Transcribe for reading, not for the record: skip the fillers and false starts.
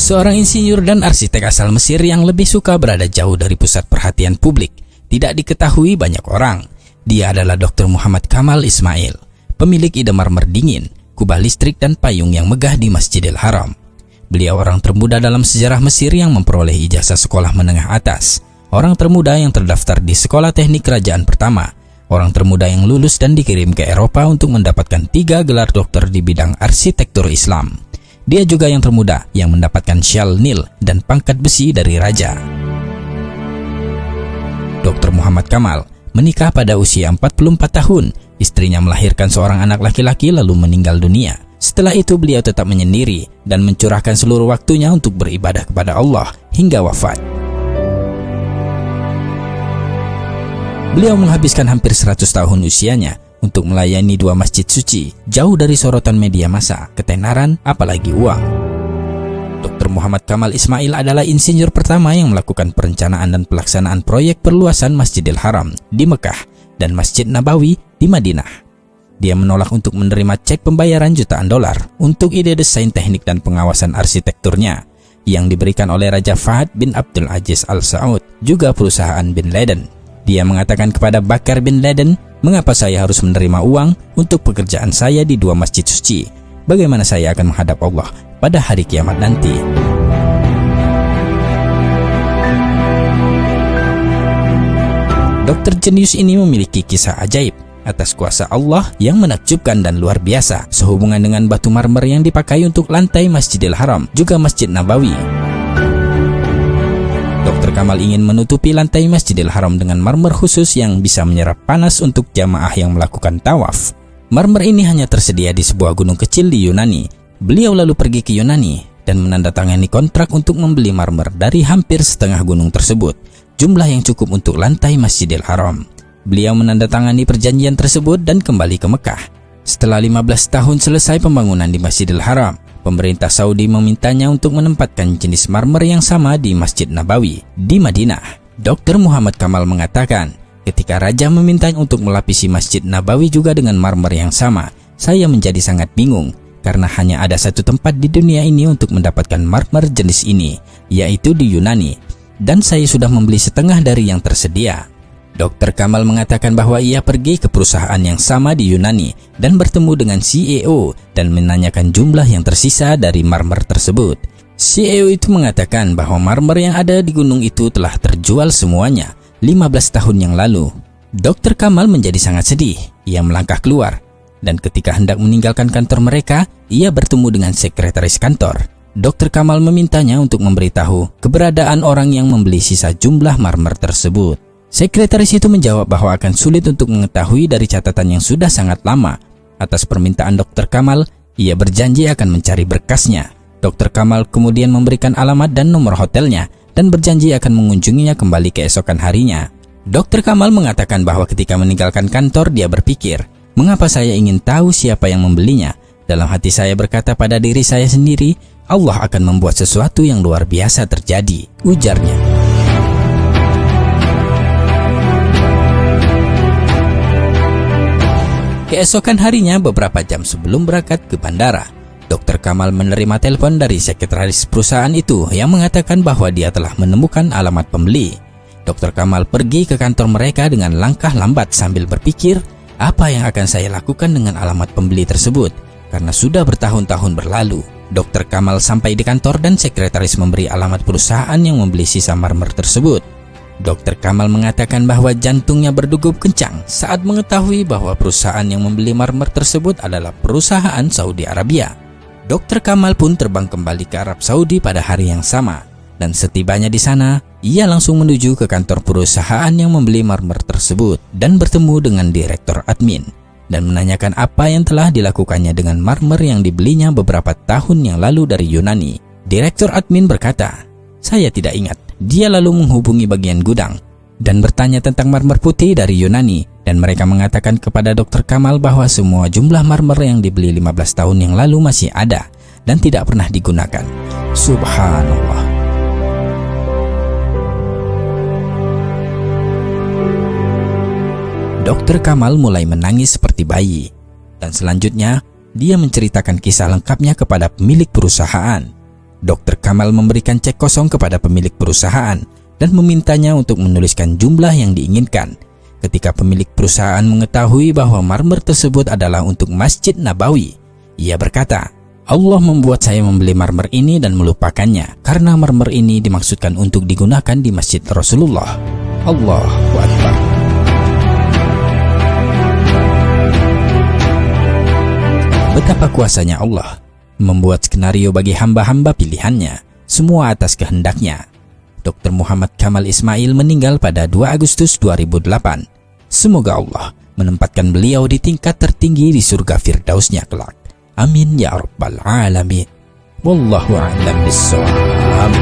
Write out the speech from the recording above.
Seorang insinyur dan arsitek asal Mesir yang lebih suka berada jauh dari pusat perhatian publik, tidak diketahui banyak orang. Dia adalah Dr. Muhammad Kamal Ismail, pemilik ide marmer dingin, kubah listrik dan payung yang megah di Masjidil Haram. Beliau orang termuda dalam sejarah Mesir yang memperoleh ijazah sekolah menengah atas, orang termuda yang terdaftar di sekolah teknik kerajaan pertama, orang termuda yang lulus dan dikirim ke Eropa untuk mendapatkan 3 gelar dokter di bidang arsitektur Islam. Dia juga yang termuda yang mendapatkan syal Nil dan pangkat besi dari raja. Dr. Muhammad Kamal menikah pada usia 44 tahun. Istrinya melahirkan seorang anak laki-laki lalu meninggal dunia. Setelah itu beliau tetap menyendiri dan mencurahkan seluruh waktunya untuk beribadah kepada Allah hingga wafat. Beliau menghabiskan hampir 100 tahun usianya untuk melayani 2 masjid suci, jauh dari sorotan media massa, ketenaran, apalagi uang. Dr. Muhammad Kamal Ismail adalah insinyur pertama yang melakukan perencanaan dan pelaksanaan proyek perluasan Masjidil Haram di Mekah dan Masjid Nabawi di Madinah. Dia menolak untuk menerima cek pembayaran jutaan dolar untuk ide desain teknik dan pengawasan arsitekturnya yang diberikan oleh Raja Fahd bin Abdul Aziz Al Saud, juga perusahaan Bin Laden. Dia mengatakan kepada Bakar bin Laden, "Mengapa saya harus menerima uang untuk pekerjaan saya di 2 masjid suci? Bagaimana saya akan menghadap Allah pada hari kiamat nanti?" Dokter jenius ini memiliki kisah ajaib atas kuasa Allah yang menakjubkan dan luar biasa sehubungan dengan batu marmer yang dipakai untuk lantai Masjidil Haram, juga Masjid Nabawi. Dr. Kamal ingin menutupi lantai Masjidil Haram dengan marmer khusus yang bisa menyerap panas untuk jamaah yang melakukan tawaf. Marmer ini hanya tersedia di sebuah gunung kecil di Yunani. Beliau lalu pergi ke Yunani dan menandatangani kontrak untuk membeli marmer dari hampir setengah gunung tersebut, jumlah yang cukup untuk lantai Masjidil Haram. Beliau menandatangani perjanjian tersebut dan kembali ke Mekah. Setelah 15 tahun selesai pembangunan di Masjidil Haram, pemerintah Saudi memintanya untuk menempatkan jenis marmer yang sama di Masjid Nabawi di Madinah. Dr. Muhammad Kamal mengatakan, "Ketika raja memintanya untuk melapisi Masjid Nabawi juga dengan marmer yang sama, saya menjadi sangat bingung karena hanya ada satu tempat di dunia ini untuk mendapatkan marmer jenis ini, yaitu di Yunani, dan saya sudah membeli setengah dari yang tersedia." Dr. Kamal mengatakan bahwa ia pergi ke perusahaan yang sama di Yunani dan bertemu dengan CEO dan menanyakan jumlah yang tersisa dari marmer tersebut. CEO itu mengatakan bahwa marmer yang ada di gunung itu telah terjual semuanya 15 tahun yang lalu. Dr. Kamal menjadi sangat sedih. Ia melangkah keluar dan ketika hendak meninggalkan kantor mereka, ia bertemu dengan sekretaris kantor. Dr. Kamal memintanya untuk memberitahu keberadaan orang yang membeli sisa jumlah marmer tersebut. Sekretaris itu menjawab bahwa akan sulit untuk mengetahui dari catatan yang sudah sangat lama. Atas permintaan Dr. Kamal, ia berjanji akan mencari berkasnya. Dr. Kamal kemudian memberikan alamat dan nomor hotelnya dan berjanji akan mengunjunginya kembali keesokan harinya. Dr. Kamal mengatakan bahwa ketika meninggalkan kantor dia berpikir, "Mengapa saya ingin tahu siapa yang membelinya? Dalam hati saya berkata pada diri saya sendiri, Allah akan membuat sesuatu yang luar biasa terjadi," ujarnya. Keesokan harinya, beberapa jam sebelum berangkat ke bandara, Dr. Kamal menerima telepon dari sekretaris perusahaan itu yang mengatakan bahwa dia telah menemukan alamat pembeli. Dr. Kamal pergi ke kantor mereka dengan langkah lambat sambil berpikir, apa yang akan saya lakukan dengan alamat pembeli tersebut? Karena sudah bertahun-tahun berlalu. Dr. Kamal sampai di kantor dan sekretaris memberi alamat perusahaan yang membeli sisa marmer tersebut. Dr. Kamal mengatakan bahwa jantungnya berdegup kencang saat mengetahui bahwa perusahaan yang membeli marmer tersebut adalah perusahaan Saudi Arabia. Dr. Kamal pun terbang kembali ke Arab Saudi pada hari yang sama, dan setibanya di sana, ia langsung menuju ke kantor perusahaan yang membeli marmer tersebut dan bertemu dengan direktur admin dan menanyakan apa yang telah dilakukannya dengan marmer yang dibelinya beberapa tahun yang lalu dari Yunani. Direktur admin berkata, "Saya tidak ingat." Dia lalu menghubungi bagian gudang dan bertanya tentang marmer putih dari Yunani, dan mereka mengatakan kepada Dr. Kamal bahwa semua jumlah marmer yang dibeli 15 tahun yang lalu masih ada dan tidak pernah digunakan. Subhanallah. Dr. Kamal mulai menangis seperti bayi, dan selanjutnya dia menceritakan kisah lengkapnya kepada pemilik perusahaan. Dr. Kamal memberikan cek kosong kepada pemilik perusahaan dan memintanya untuk menuliskan jumlah yang diinginkan. Ketika pemilik perusahaan mengetahui bahwa marmer tersebut adalah untuk Masjid Nabawi, ia berkata, Allah membuat saya membeli marmer ini dan melupakannya, karena marmer ini dimaksudkan untuk digunakan di Masjid Rasulullah. Allahu Akbar. Betapa kuasanya Allah membuat skenario bagi hamba-hamba pilihannya, semua atas kehendaknya. Dr. Muhammad Kamal Ismail meninggal pada 2 Agustus 2008. Semoga Allah menempatkan beliau di tingkat tertinggi di surga Firdausnya kelak. Amin ya rabbal alamin. Wallahu a'lam bissawab.